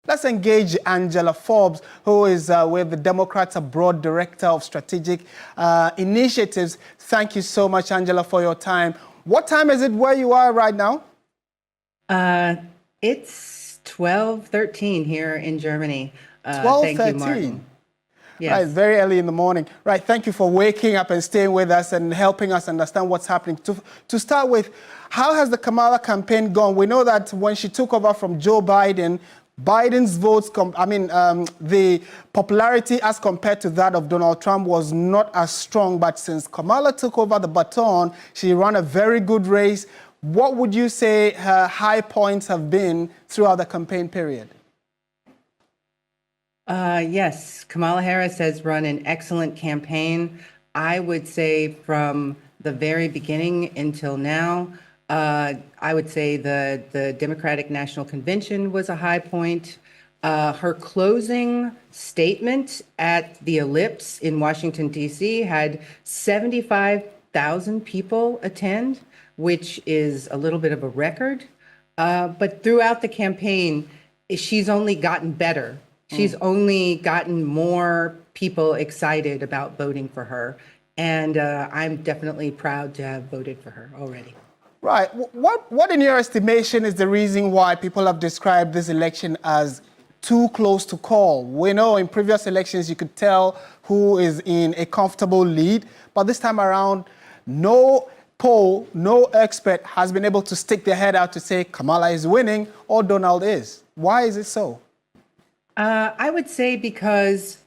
Let's engage Angela Forbes, who is with the Democrats Abroad Director of Strategic Initiatives. Thank you so much, Angela, for your time. What time is it where you are right now? It's 12:13 here in Germany. 12:13. Thank you, Martin. Yes. Right, very early in the morning. Right, thank you for waking up and staying with us and helping us understand what's happening. To start with, how has the Kamala campaign gone? We know that when she took over from Joe Biden, Biden's votes, the popularity as compared to that of Donald Trump was not as strong. But since Kamala took over the baton, she ran a very good race. What would you say her high points have been throughout the campaign period? Yes, Kamala Harris has run an excellent campaign. I would say from the very beginning until now, I would say the Democratic National Convention was a high point. Her closing statement at the Ellipse in Washington, D.C. had 75,000 people attend, which is a little bit of a record. But throughout the campaign, she's only gotten better. She's only gotten more people excited about voting for her. And I'm definitely proud to have voted for her already. Right. What in your estimation is the reason why people have described this election as too close to call? We know in previous elections you could tell who is in a comfortable lead, but this time around, no poll, no expert has been able to stick their head out to say Kamala is winning or Donald is. Why is it so? I would say because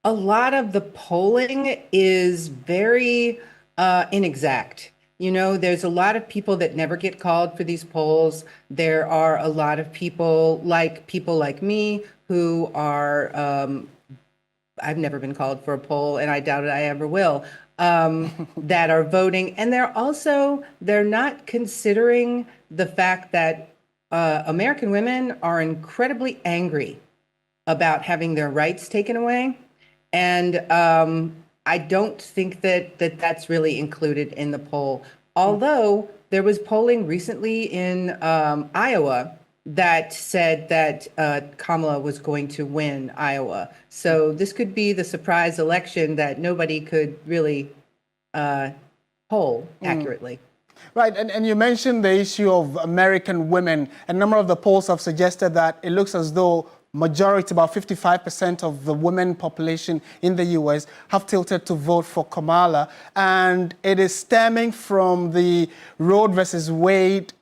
a lot of the polling is very inexact. You know, there's a lot of people that never get called for these polls. There are a lot of people like me who are, I've never been called for a poll and I doubt it I ever will, that are voting. And they're not considering the fact that American women are incredibly angry about having their rights taken away. And I don't think that that's really included in the poll. Although there was polling recently in Iowa that said that Kamala was going to win Iowa. So this could be the surprise election that nobody could really poll accurately. Right, and you mentioned the issue of American women. A number of the polls have suggested that it looks as though majority, about 55% of the women population in the U.S. have tilted to vote for Kamala, and it is stemming from the Roe versus Wade,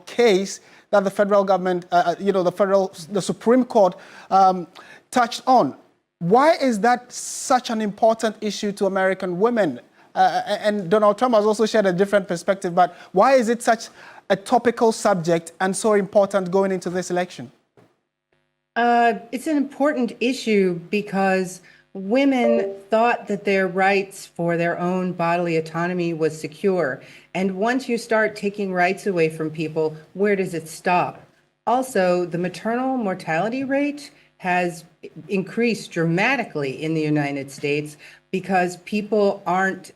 case that the federal government, the Supreme Court touched on. Why is that such an important issue to American women? And Donald Trump has also shared a different perspective, but why is it such a topical subject and so important going into this election? It's an important issue because women thought that their rights for their own bodily autonomy was secure. And once you start taking rights away from people, where does it stop? Also, the maternal mortality rate has increased dramatically in the United States because people aren't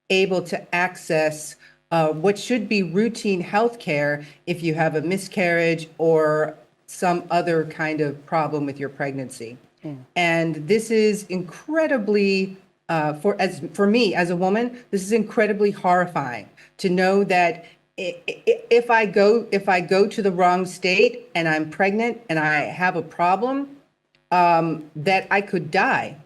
able to access what should be routine health care if you have a miscarriage or some other kind of problem with your pregnancy. And this is incredibly, for me as a woman, this is incredibly horrifying to know that if I go to the wrong state and I'm pregnant and I have a problem, that I could die.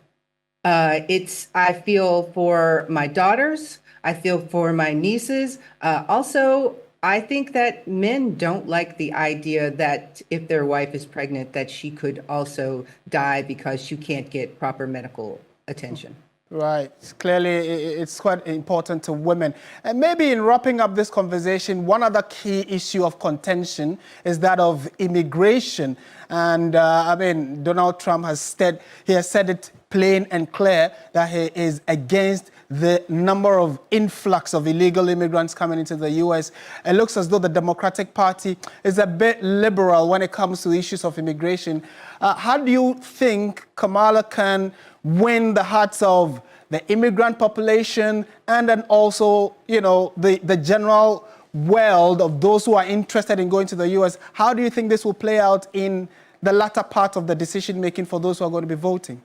I feel for my daughters, I feel for my nieces. Also, I think that men don't like the idea that if their wife is pregnant, that she could also die because she can't get proper medical attention. Right. Clearly, it's quite important to women. And maybe in wrapping up this conversation, one other key issue of contention is that of immigration. And Donald Trump has said it plain and clear that he is against the number of influx of illegal immigrants coming into the U.S. It looks as though the Democratic Party is a bit liberal when it comes to issues of immigration. How do you think Kamala can win the hearts of the immigrant population and then also, the general world of those who are interested in going to the U.S.? How do you think this will play out in the latter part of the decision making for those who are going to be voting?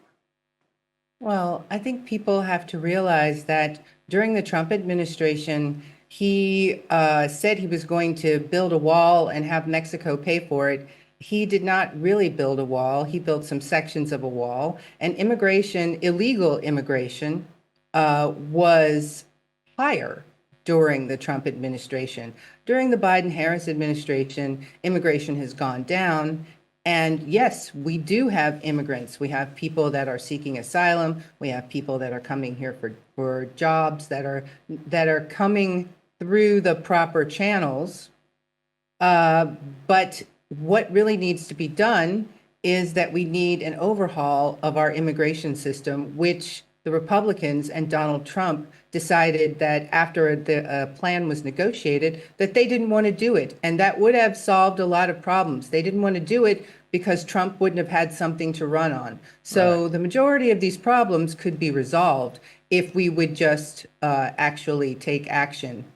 Well, I think people have to realize that during the Trump administration, he said he was going to build a wall and have Mexico pay for it. He did not really build a wall. He built some sections of a wall. And immigration, illegal immigration, was higher during the Trump administration. During the Biden-Harris administration, immigration has gone down. And yes, we do have immigrants. We have people that are seeking asylum. We have people that are coming here for jobs that are coming through the proper channels. But what really needs to be done is that we need an overhaul of our immigration system, which the Republicans and Donald Trump decided that after the plan was negotiated, that they didn't want to do it. And that would have solved a lot of problems. They didn't want to do it because Trump wouldn't have had something to run on. So the majority of these problems could be resolved if we would just actually take action